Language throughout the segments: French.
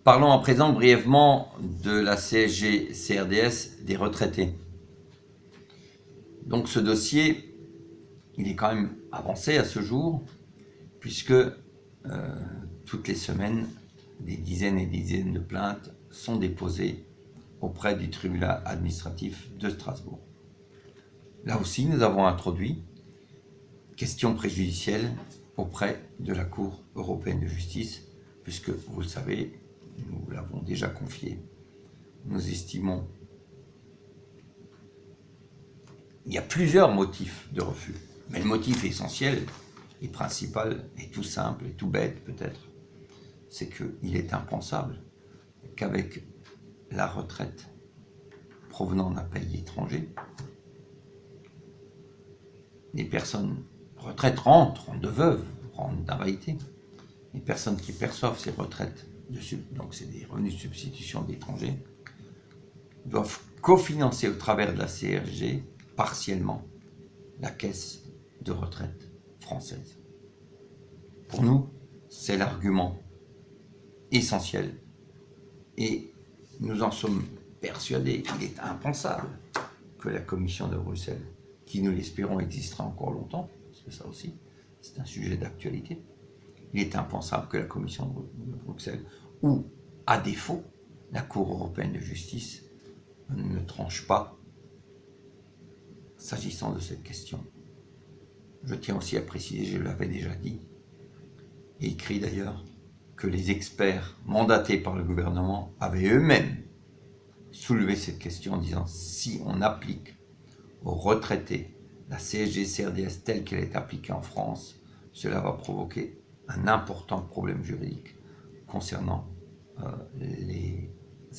Parlons à présent brièvement de la CSG-CRDS des retraités. Donc ce dossier, il est quand même avancé à ce jour, puisque toutes les semaines, des dizaines et des dizaines de plaintes sont déposées auprès du tribunal administratif de Strasbourg. Là aussi, nous avons introduit question préjudicielle auprès de la Cour européenne de justice, puisque, vous le savez, nous l'avons déjà confié, nous estimons il y a plusieurs motifs de refus, mais le motif essentiel et principal et tout simple et tout bête peut-être, c'est qu'il est impensable qu'avec la retraite provenant d'un pays étranger, les personnes retraites rentrent de veuves, rentrent d'invalidité, les personnes qui perçoivent ces retraites, donc c'est des revenus de substitution d'étrangers, doivent cofinancer au travers de la CSG partiellement la caisse de retraite française. Pour nous, c'est l'argument essentiel et nous en sommes persuadés. Il est impensable que la Commission de Bruxelles, qui nous l'espérons existera encore longtemps, parce que ça aussi, c'est un sujet d'actualité, il est impensable que la Commission de Bruxelles, ou à défaut, la Cour européenne de justice, ne tranche pas s'agissant de cette question. Je tiens aussi à préciser, je l'avais déjà dit, et écrit d'ailleurs, que les experts mandatés par le gouvernement avaient eux-mêmes soulevé cette question en disant si on applique aux retraités la CSG-CRDS telle qu'elle est appliquée en France, cela va provoquer un important problème juridique concernant les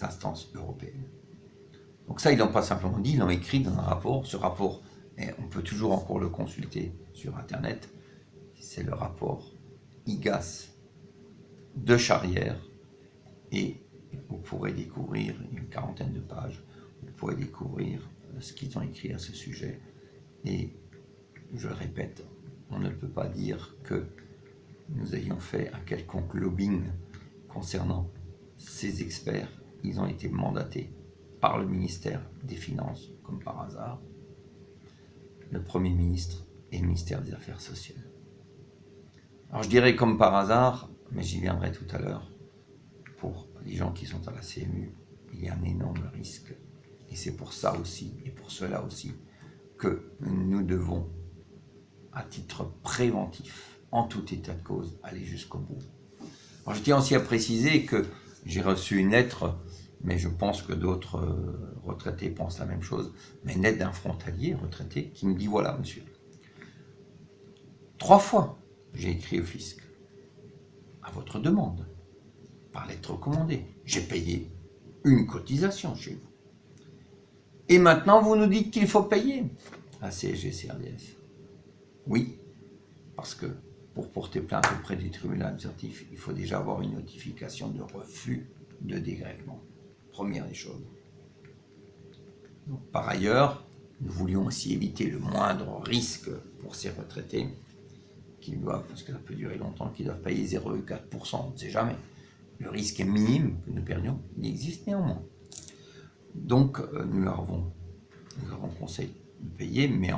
instances européennes. Donc ça, ils l'ont pas simplement dit, ils l'ont écrit dans un rapport. Ce rapport, on peut toujours encore le consulter sur Internet. C'est le rapport IGAS de Charrière. Et vous pourrez découvrir une quarantaine de pages. Vous pourrez découvrir ce qu'ils ont écrit à ce sujet. Et je le répète, on ne peut pas dire que nous ayons fait un quelconque lobbying concernant ces experts. Ils ont été mandatés par le ministère des Finances, comme par hasard, le Premier ministre et le ministère des Affaires sociales. Alors je dirais comme par hasard, mais j'y viendrai tout à l'heure, pour les gens qui sont à la CMU, il y a un énorme risque. Et c'est pour ça aussi, et pour cela aussi, que nous devons, à titre préventif, en tout état de cause, aller jusqu'au bout. Alors je tiens aussi à préciser que j'ai reçu une lettre, mais je pense que d'autres retraités pensent la même chose, mais une lettre d'un frontalier retraité qui me dit voilà monsieur, 3 fois j'ai écrit au fisc, à votre demande, par lettre recommandée, j'ai payé une cotisation chez vous. Et maintenant vous nous dites qu'il faut payer la CSG-CRDS. Oui, parce que pour porter plainte auprès du tribunal administratif, il faut déjà avoir une notification de refus de dégrèvement. Première des choses. Donc, par ailleurs, nous voulions aussi éviter le moindre risque pour ces retraités qui doivent, parce que ça peut durer longtemps, qui doivent payer 0,4%, on ne sait jamais. Le risque est minime que nous perdions, il existe néanmoins. Donc, nous leur avons conseillé de payer, mais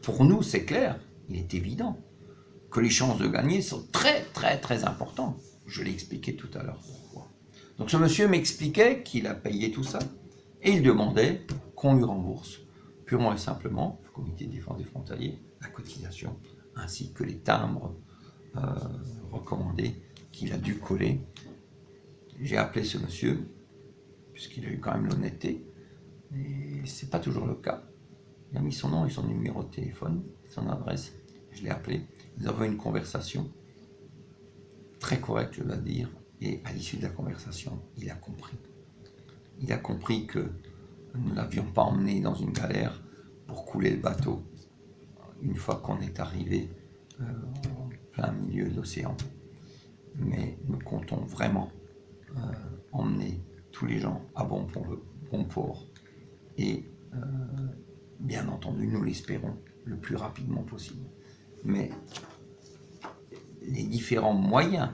pour nous, c'est clair, il est évident que les chances de gagner sont très, très, très importantes. Je l'ai expliqué tout à l'heure pourquoi. Donc ce monsieur m'expliquait qu'il a payé tout ça et il demandait qu'on lui rembourse purement et simplement, le comité de défense des frontaliers, la cotisation, ainsi que les timbres recommandés qu'il a dû coller. J'ai appelé ce monsieur, puisqu'il a eu quand même l'honnêteté, et c'est pas toujours le cas. Il a mis son nom et son numéro de téléphone, son adresse, je l'ai appelé. Nous avons eu une conversation très correcte, je dois dire, et à l'issue de la conversation, il a compris. Il a compris que nous ne l'avions pas emmené dans une galère pour couler le bateau une fois qu'on est arrivé en plein milieu de l'océan. Mais nous comptons vraiment emmener tous les gens à bon port. Et bien entendu, nous l'espérons le plus rapidement possible. Mais les différents moyens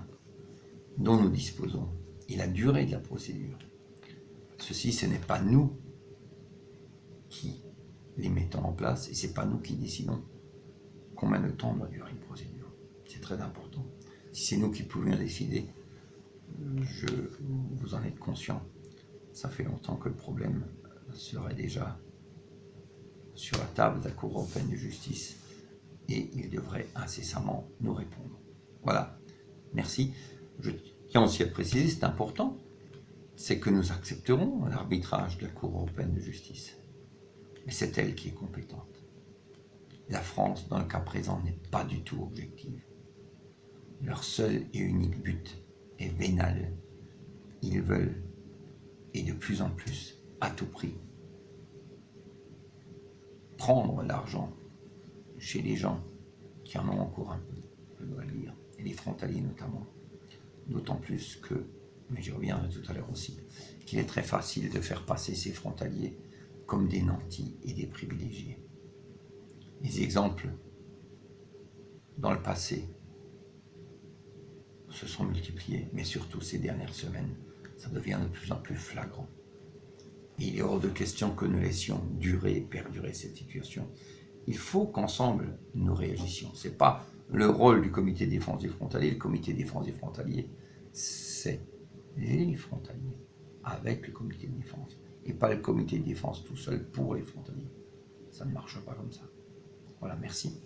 dont nous disposons et la durée de la procédure. Ceci, ce n'est pas nous qui les mettons en place et ce n'est pas nous qui décidons combien de temps doit durer une procédure. C'est très important. Si c'est nous qui pouvions décider, vous en êtes conscient, ça fait longtemps que le problème serait déjà sur la table de la Cour européenne de justice et il devrait incessamment nous répondre. Voilà, merci. Je tiens aussi à préciser, c'est important, c'est que nous accepterons l'arbitrage de la Cour européenne de justice. Mais c'est elle qui est compétente. La France, dans le cas présent, n'est pas du tout objective. Leur seul et unique but est vénal. Ils veulent, et de plus en plus, à tout prix, prendre l'argent chez les gens qui en ont encore un peu, je dois le dire, et les frontaliers notamment. D'autant plus que, mais j'y reviendrai tout à l'heure aussi, qu'il est très facile de faire passer ces frontaliers comme des nantis et des privilégiés. Les exemples dans le passé se sont multipliés, mais surtout ces dernières semaines, ça devient de plus en plus flagrant. Et il est hors de question que nous laissions durer et perdurer cette situation. Il faut qu'ensemble nous réagissions. Ce n'est pas le rôle du comité de défense des frontaliers. Le comité de défense des frontaliers, c'est les frontaliers avec le comité de défense. Et pas le comité de défense tout seul pour les frontaliers. Ça ne marche pas comme ça. Voilà, merci.